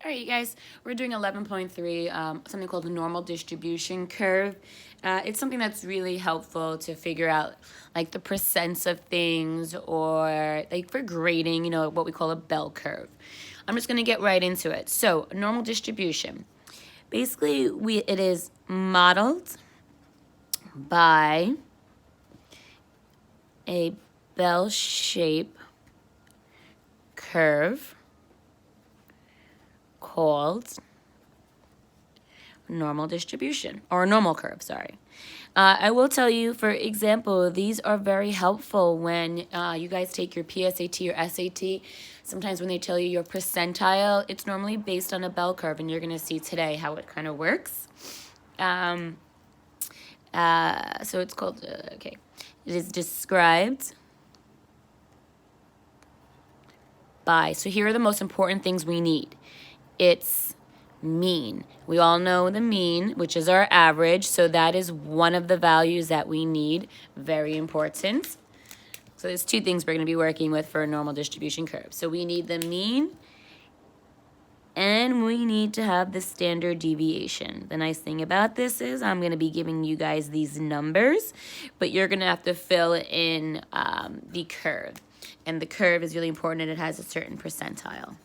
All right, you guys, we're doing 11.3, something called the normal distribution curve. It's something that's really helpful to figure out like the percents of things, or like for grading, what we call a bell curve. I'm just going to get right into it. So, normal distribution. Basically, it is modeled by a bell shape curve called normal distribution, or normal curve, sorry. I will tell you, for example, these are very helpful when you guys take your PSAT or SAT. Sometimes when they tell you your percentile, it's normally based on a bell curve, and you're going to see today how it kind of works. So it's called, okay, it is described by, so here are the most important things we need. It's mean. We all know the mean, which is our average, so that is one of the values that we need. Very important. So there's two things we're going to be working with for a normal distribution curve. So we need the mean, and we need to have the standard deviation. The nice thing about this is I'm going to be giving you guys these numbers, but you're going to have to fill in the curve. And the curve is really important, and it has a certain percentile.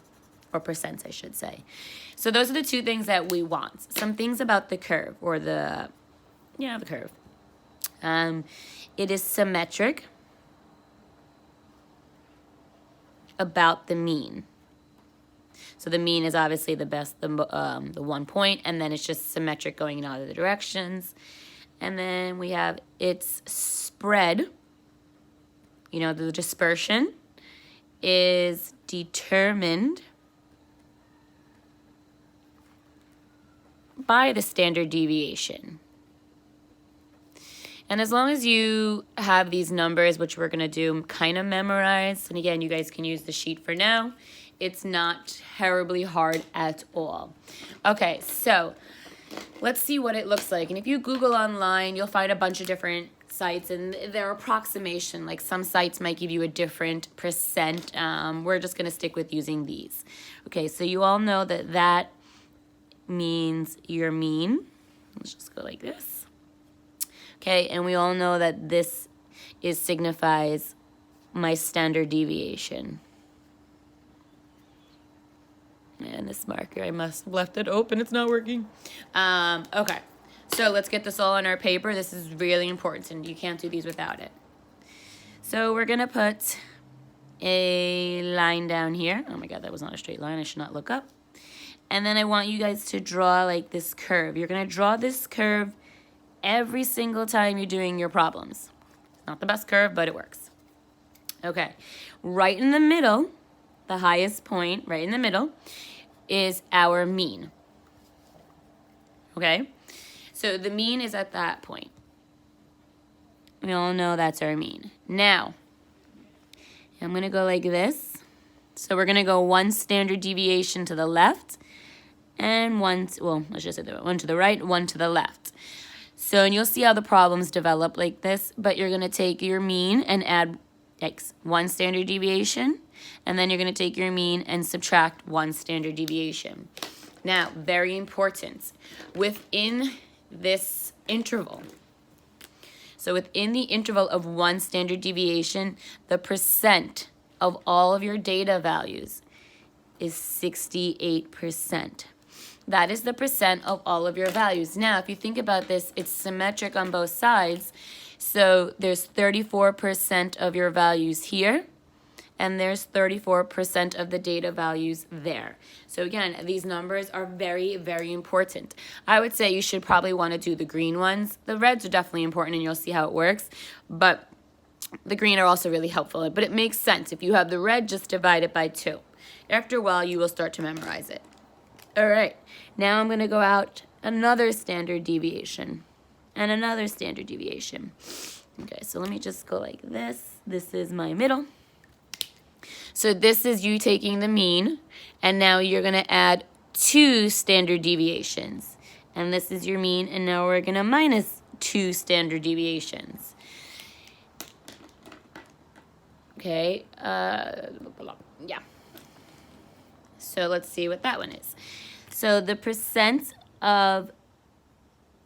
Or percents, I should say. So those are the two things that we want. Some things about the curve, or the curve. It is symmetric about the mean. So the mean is obviously the best, the 1 point, and then it's just symmetric going in all other directions. And then we have its spread, the dispersion, is determined by the standard deviation. And as long as you have these numbers, which we're going to do kind of memorized, and again, you guys can use the sheet for now, it's not terribly hard at all. Okay, so let's see what it looks like. And if you Google online, you'll find a bunch of different sites, and their approximation, like some sites might give you a different percent. We're just going to stick with using these. Okay, so you all know that means your mean. Let's just go like this. Okay, and we all know that this signifies my standard deviation. And this marker, I must have left it open. It's not working. Okay, so let's get this all on our paper. This is really important, and you can't do these without it. So we're going to put a line down here. Oh my God, that was not a straight line. I should not look up. And then I want you guys to draw like this curve. You're going to draw this curve every single time you're doing your problems. It's not the best curve, but it works. Okay, right in the middle, the highest point, right in the middle, is our mean. Okay, so the mean is at that point. We all know that's our mean. Now, I'm going to go like this. So we're going to go one standard deviation to the left, and one to the right, one to the left. So, and you'll see how the problems develop like this, but you're going to take your mean and add one standard deviation, and then you're going to take your mean and subtract one standard deviation. Now, very important, within this interval, so within the interval of one standard deviation, the percent of all of your data values is 68%. That is the percent of all of your values. Now, if you think about this, it's symmetric on both sides. So there's 34% of your values here, and there's 34% of the data values there. So again, these numbers are very, very important. I would say you should probably want to do the green ones. The reds are definitely important, and you'll see how it works. But the green are also really helpful. But it makes sense. If you have the red, just divide it by 2. After a while, you will start to memorize it. All right, now I'm going to go out another standard deviation and another standard deviation. Okay, so let me just go like this. This is my middle. So this is you taking the mean, and now you're going to add 2 standard deviations. And this is your mean, and now we're going to minus 2 standard deviations. Okay, yeah. So let's see what that one is. So the percent of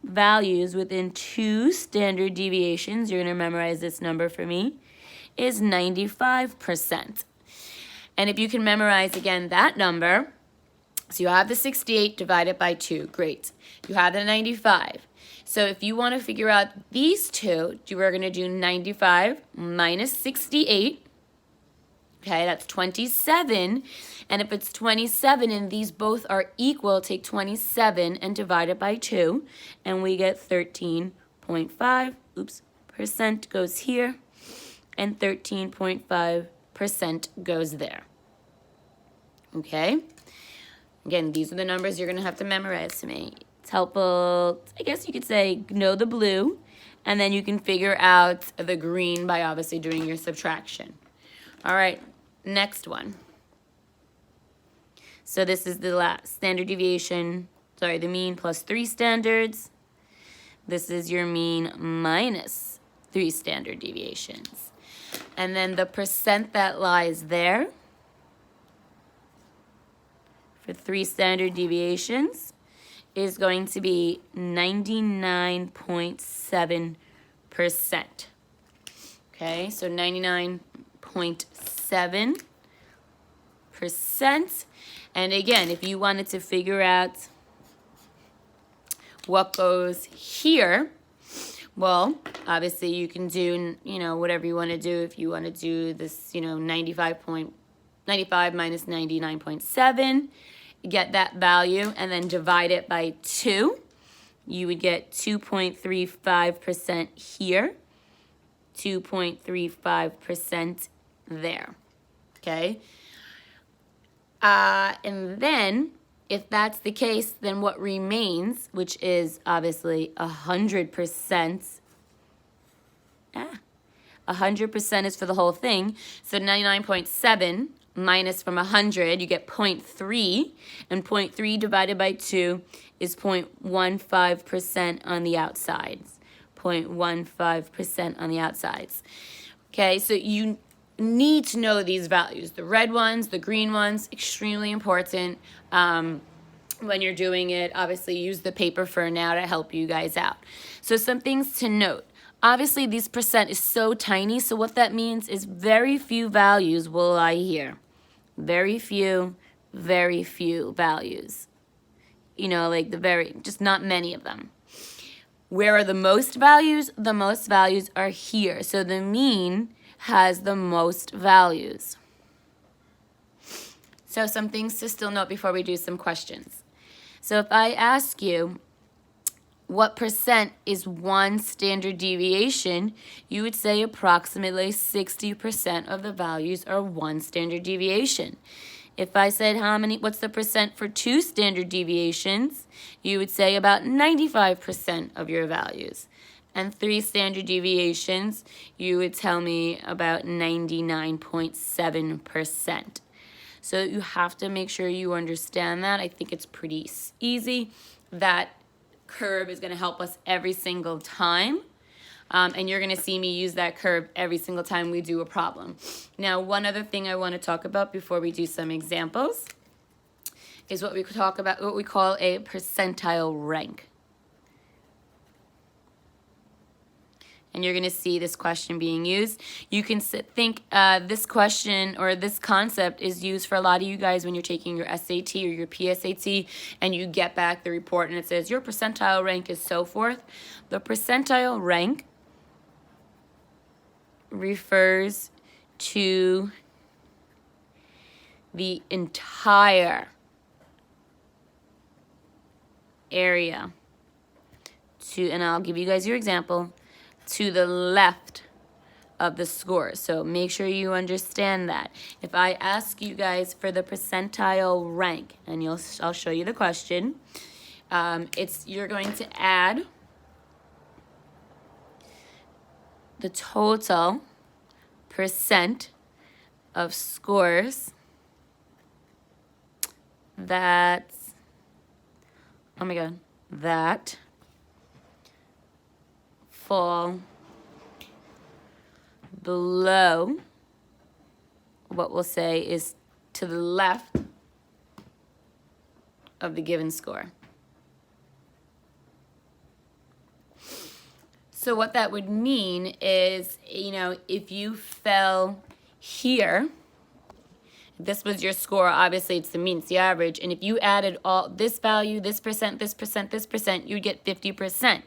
values within 2 standard deviations, you're going to memorize this number for me, is 95%. And if you can memorize, again, that number, so you have the 68 divided by 2, great. You have the 95. So if you want to figure out these two, we're going to do 95 minus 68. Okay, that's 27. And if it's 27 and these both are equal, take 27 and divide it by 2, and we get 13.5. Oops, percent goes here, and 13.5% goes there. Okay? Again, these are the numbers you're going to have to memorize to me. It's helpful, I guess you could say, know the blue, and then you can figure out the green by obviously doing your subtraction. All right, next one. So this is the last standard deviation, sorry, the mean plus 3 standards. This is your mean minus 3 standard deviations. And then the percent that lies there for 3 standard deviations is going to be 99.7%. Okay, so 99.7%. And again, if you wanted to figure out what goes here, well, obviously you can do, whatever you want to do. If you want to do this, 95 minus 99.7, get that value and then divide it by 2. You would get 2.35% here, 2.35% there, okay? And then, if that's the case, then what remains, which is obviously 100%, 100% is for the whole thing, so 99.7 minus from 100, you get 0.3, and 0.3 divided by 2 is 0.15% on the outsides. 0.15% on the outsides. Okay, so you need to know these values. The red ones, the green ones, extremely important when you're doing it. Obviously, use the paper for now to help you guys out. So some things to note. Obviously, this percent is so tiny, so what that means is very few values will lie here. Very few values. Like just not many of them. Where are the most values? The most values are here. So the mean has the most values. So some things to still note before we do some questions. So if I ask you, what percent is 1 standard deviation, you would say approximately 60% of the values are 1 standard deviation. If I said what's the percent for 2 standard deviations, you would say about 95% of your values. And 3 standard deviations, you would tell me about 99.7%. So you have to make sure you understand that. I think it's pretty easy. That curve is going to help us every single time. And you're going to see me use that curve every single time we do a problem. Now, one other thing I want to talk about before we do some examples is what we call a percentile rank. And you're going to see this question being used. You can think this question or this concept is used for a lot of you guys when you're taking your SAT or your PSAT and you get back the report and it says your percentile rank is so forth. The percentile rank refers to the entire area. And I'll give you guys your example. To the left of the score. So make sure you understand that. If I ask you guys for the percentile rank, and I'll show you the question, you're going to add the total percent of scores that fall below what we'll say is to the left of the given score. So what that would mean is, you know, if you fell here, this was your score, obviously it's the mean, it's the average, and if you added all this value, this percent, this percent, this percent, you'd get 50%.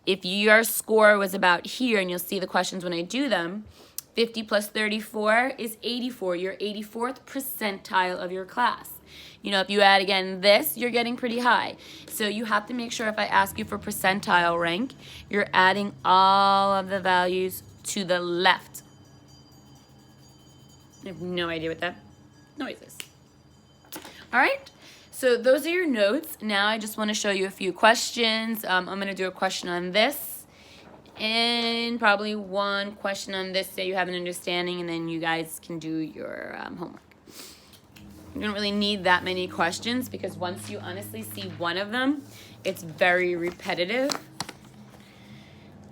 If your score was about here, and you'll see the questions when I do them, 50 plus 34 is 84, your 84th percentile of your class. You know, if you add again this, you're getting pretty high. So you have to make sure if I ask you for percentile rank, you're adding all of the values to the left. I have no idea what that noise is. All right, so those are your notes. Now I just want to show you a few questions. I'm going to do a question on this and probably one question on this so you have an understanding, and then you guys can do your homework. You don't really need that many questions because once you honestly see one of them, it's very repetitive.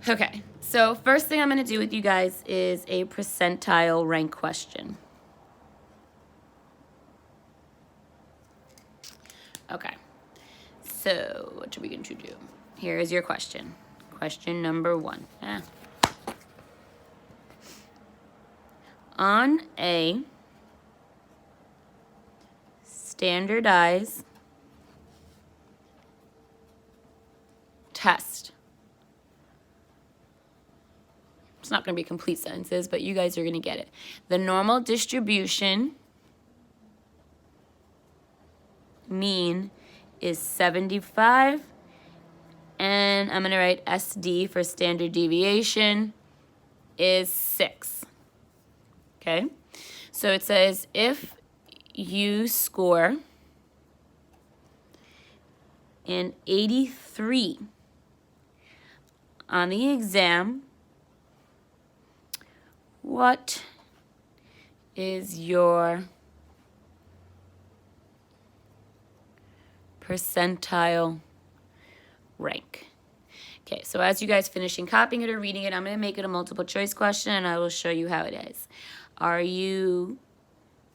Okay, so first thing I'm going to do with you guys is a percentile rank question. Okay, so what are we going to do? Here is your question. Question number 1. On a standardized test. It's not going to be complete sentences, but you guys are going to get it. The normal distribution mean is 75, and I'm going to write SD for standard deviation is 6. Okay, so it says if you score an 83 on the exam, what is your percentile rank? Okay, so as you guys finishing copying it or reading it, I'm going to make it a multiple choice question and I will show you how it is. Are you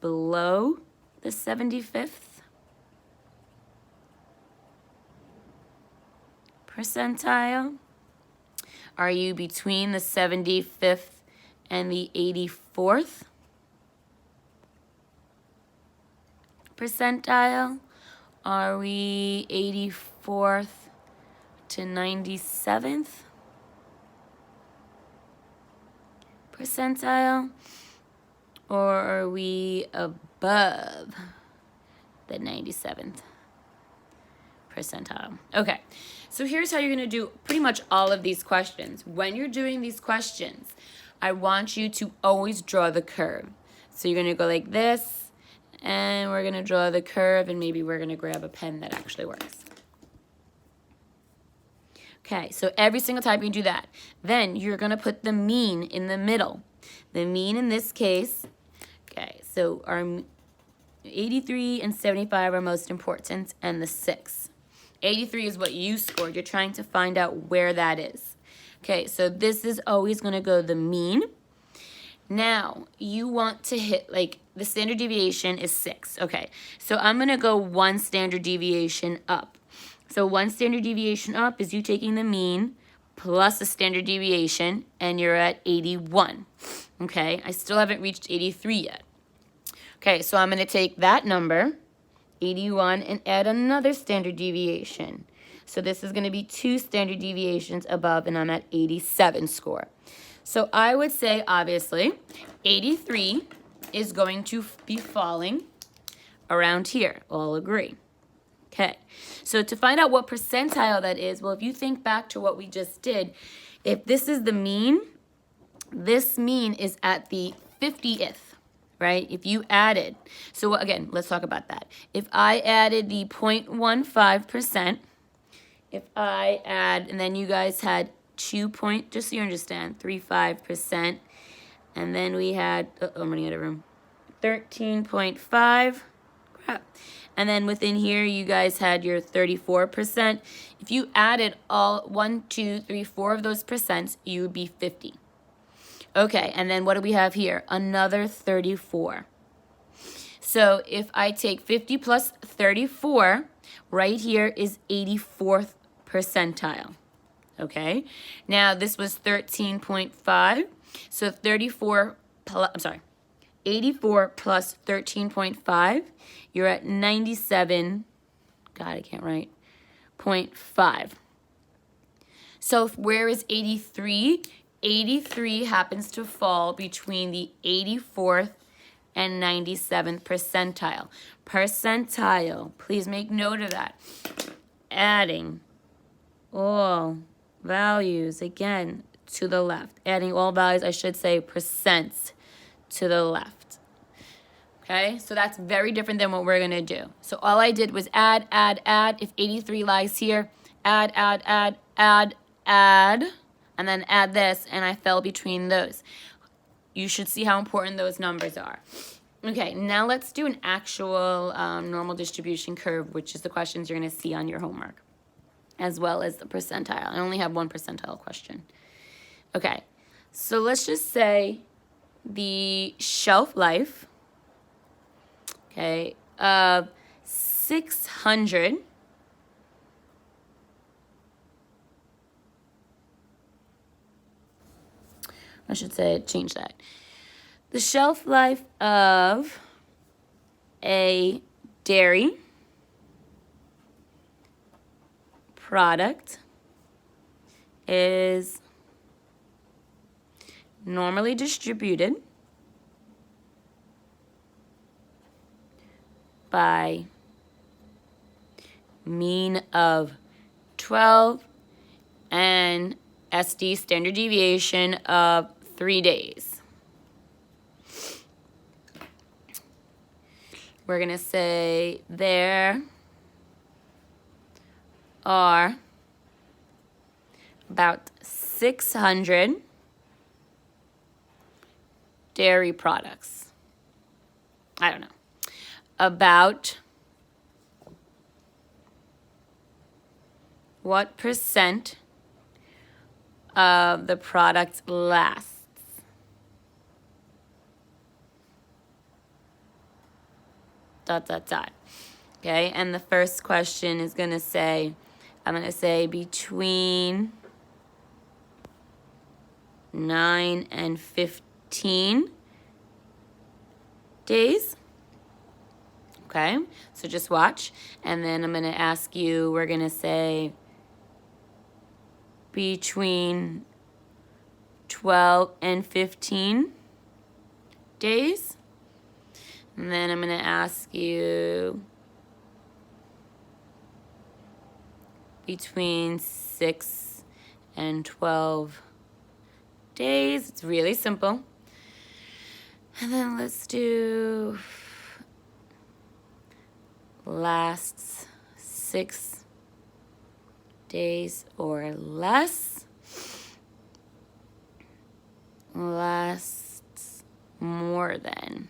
below the 75th percentile? Are you between the 75th and the 84th percentile? Are we 84th to 97th percentile? Or are we above the 97th percentile? Okay, so here's how you're going to do pretty much all of these questions. When you're doing these questions, I want you to always draw the curve. So you're going to go like this, and we're going to draw the curve, and maybe we're going to grab a pen that actually works. Okay, so every single time you do that. Then you're going to put the mean in the middle. The mean in this case, okay, so our 83 and 75 are most important, and the 6. 83 is what you scored. You're trying to find out where that is. Okay, so this is always going to go the mean. Now, you want to hit, like, the standard deviation is 6. Okay, so I'm going to go 1 standard deviation up. So 1 standard deviation up is you taking the mean plus a standard deviation, and you're at 81. Okay, I still haven't reached 83 yet. Okay, so I'm going to take that number, 81, and add another standard deviation. So this is going to be 2 standard deviations above, and I'm at 87 score. So I would say, obviously, 83 is going to be falling around here. All agree. Okay, so to find out what percentile that is, well, if you think back to what we just did, if this is the mean, this mean is at the 50th, right? If you added, so again, let's talk about that. If I added the 0.15%, if I add, and then you guys had just so you understand, 35%, and then we had, I'm running out of room, 13.5, crap. And then within here, you guys had your 34%. If you added all 1, 2, 3, 4 of those percents, you would be 50. Okay, and then what do we have here? Another 34. So if I take 50 plus 34, Right here is 84th percentile. Okay, now this was 13.5, so 84 plus 13.5, you're at 97, God, I can't write, 0.5. So where is 83? 83 happens to fall between the 84th and 97th percentile. Percentile, please make note of that. Adding all values, again, to the left. Adding all values, I should say percents to the left. Okay, so that's very different than what we're gonna do. So all I did was add. If 83 lies here, add, and then add this, and I fell between those. You should see how important those numbers are. Okay, now let's do an actual normal distribution curve, which is the questions you're gonna see on your homework, as well as the percentile. I only have one percentile question. Okay, so let's just say the shelf life, okay, of 600 I should say, change that. The shelf life of a dairy product is normally distributed by mean of 12 and SD, standard deviation of 3 days. We're going to say there are about 600 dairy products. I don't know. About what percent of the product lasts? Dot, dot, dot. Okay, and the first question is going to say, I'm going to say between 9 and 15 days. Okay, so just watch. And then I'm going to ask you, we're going to say between 12 and 15 days. And then I'm going to ask you between 6 and 12 days. It's really simple. And then let's do lasts 6 days or less. Lasts more than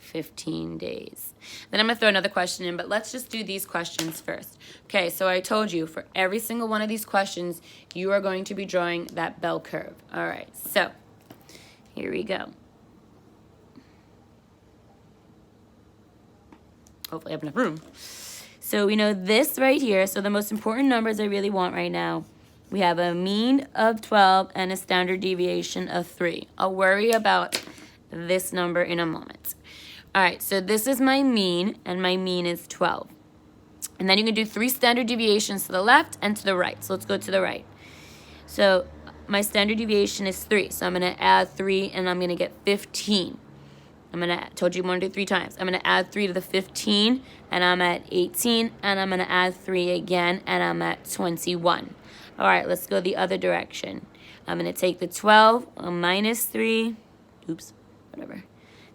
15 days. Then I'm going to throw another question in, but let's just do these questions first. Okay, so I told you for every single one of these questions, you are going to be drawing that bell curve. All right, so here we go. Hopefully I have enough room. So we know this right here, so the most important numbers I really want right now, we have a mean of 12 and a standard deviation of 3. I'll worry about this number in a moment. All right, so this is my mean, and my mean is 12. And then you can do 3 standard deviations to the left and to the right. So let's go to the right. So my standard deviation is 3. So I'm going to add 3, and I'm going to get 15. Told you 1 to 3 times. I'm going to add 3 to the 15, and I'm at 18. And I'm going to add 3 again, and I'm at 21. All right, let's go the other direction. I'm going to take the 12 minus 3. Oops, whatever.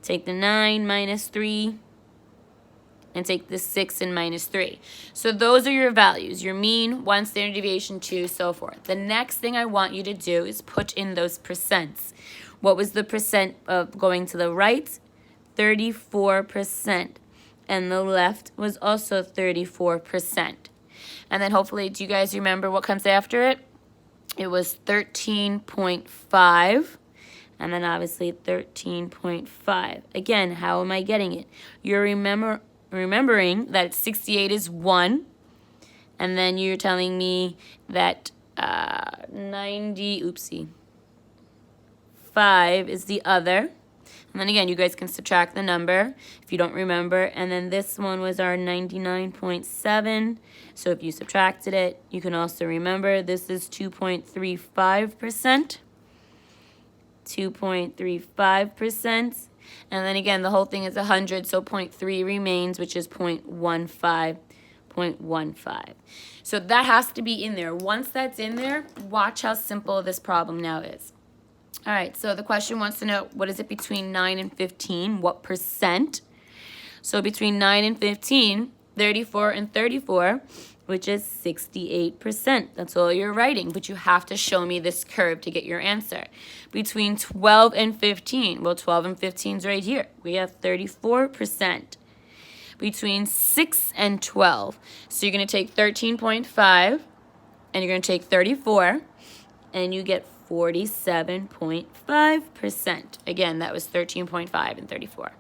Take the 9 minus 3. And take the 6 and minus 3. So those are your values. Your mean, 1 standard deviation, 2, so forth. The next thing I want you to do is put in those percents. What was the percent of going to the right? 34%. And the left was also 34%. And then hopefully, do you guys remember what comes after it? It was 13.5. and then obviously 13.5. Again, how am I getting it? You're remembering that 68 is 1, and then you're telling me that 5 is the other. And then again, you guys can subtract the number if you don't remember. And then this one was our 99.7. So if you subtracted it, you can also remember this is 2.35%. 2.35%. And then again, the whole thing is 100, so 0.3 remains, which is 0.15. 0.15. So that has to be in there. Once that's in there, watch how simple this problem now is. All right, so the question wants to know, what is it between 9 and 15? What percent? So between 9 and 15, 34 and 34, which is 68%. That's all you're writing, but you have to show me this curve to get your answer. Between 12 and 15, well, 12 and 15 is right here. We have 34%. Between 6 and 12, so you're going to take 13.5, and you're going to take 34, and you get 47.5%. Again, that was 13.5 and 34.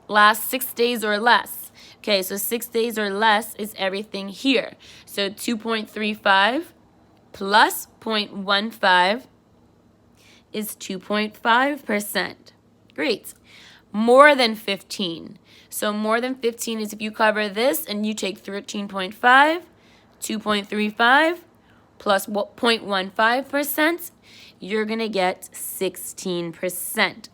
Last 6 days or less. Okay, so 6 days or less is everything here. So 2.35 plus 0.15 is 2.5%. Great. More than 15. So more than 15 is if you cover this and you take 13.5, 2.35, plus 0.15%, you're going to get 16%.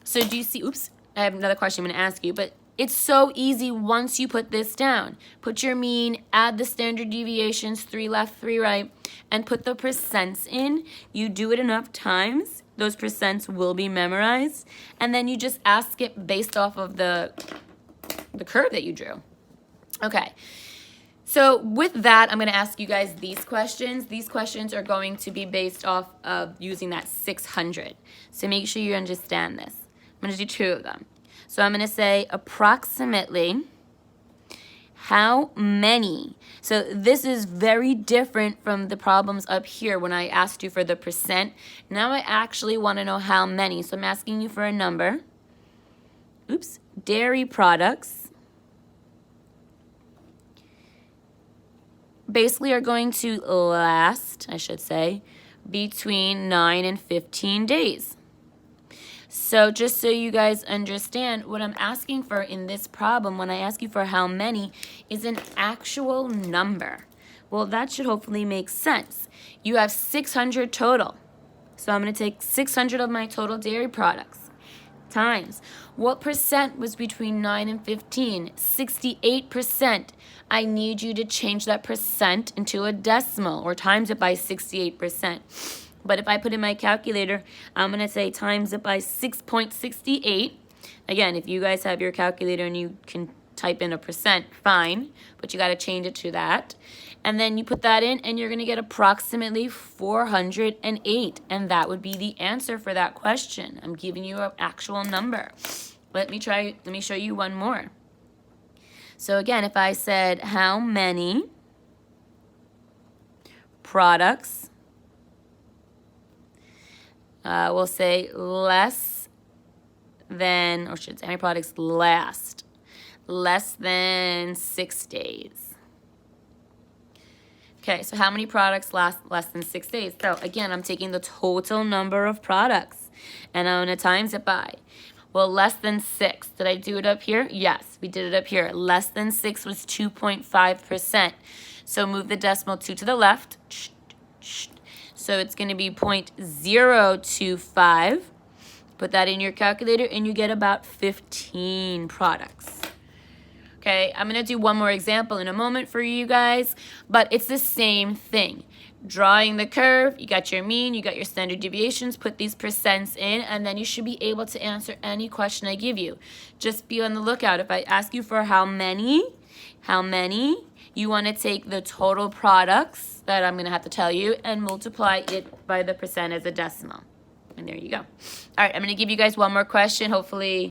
So do you see, oops, I have another question I'm going to ask you, but it's so easy once you put this down. Put your mean, add the standard deviations, 3 left, 3 right, and put the percents in. You do it enough times, those percents will be memorized, and then you just ask it based off of the curve that you drew. Okay. So with that, I'm going to ask you guys these questions. These questions are going to be based off of using that 600. So make sure you understand this. I'm going to do 2 of them. So I'm going to say approximately how many. So this is very different from the problems up here when I asked you for the percent. Now I actually want to know how many. So I'm asking you for a number. Oops. Dairy products basically are going to last, I should say, between 9 and 15 days. So just so you guys understand, what I'm asking for in this problem, when I ask you for how many, is an actual number. Well, that should hopefully make sense. You have 600 total. So I'm going to take 600 of my total dairy products times. What percent was between 9 and 15? 68%. I need you to change that percent into a decimal or times it by 68%. But if I put in my calculator, I'm going to say times it by 6.68. Again, if you guys have your calculator and you can type in a percent, fine, but you got to change it to that. And then you put that in and you're going to get approximately 408, and that would be the answer for that question. I'm giving you an actual number. Let me show you one more. So again, if I said how many products, we'll say less than, or should say how many products last less than 6 days. Okay, so how many products last less than 6 days? So again, I'm taking the total number of products and I'm going to times it by. Well, less than 6. Did I do it up here? Yes, we did it up here. Less than 6 was 2.5%. So move the decimal 2 to the left. So it's going to be 0.025. Put that in your calculator and you get about 15 products. Okay, I'm going to do one more example in a moment for you guys, but it's the same thing. Drawing the curve, you got your mean, you got your standard deviations, put these percents in, and then you should be able to answer any question I give you. Just be on the lookout. If I ask you for how many, you want to take the total products that I'm going to have to tell you and multiply it by the percent as a decimal. And there you go. All right, I'm going to give you guys one more question, hopefully.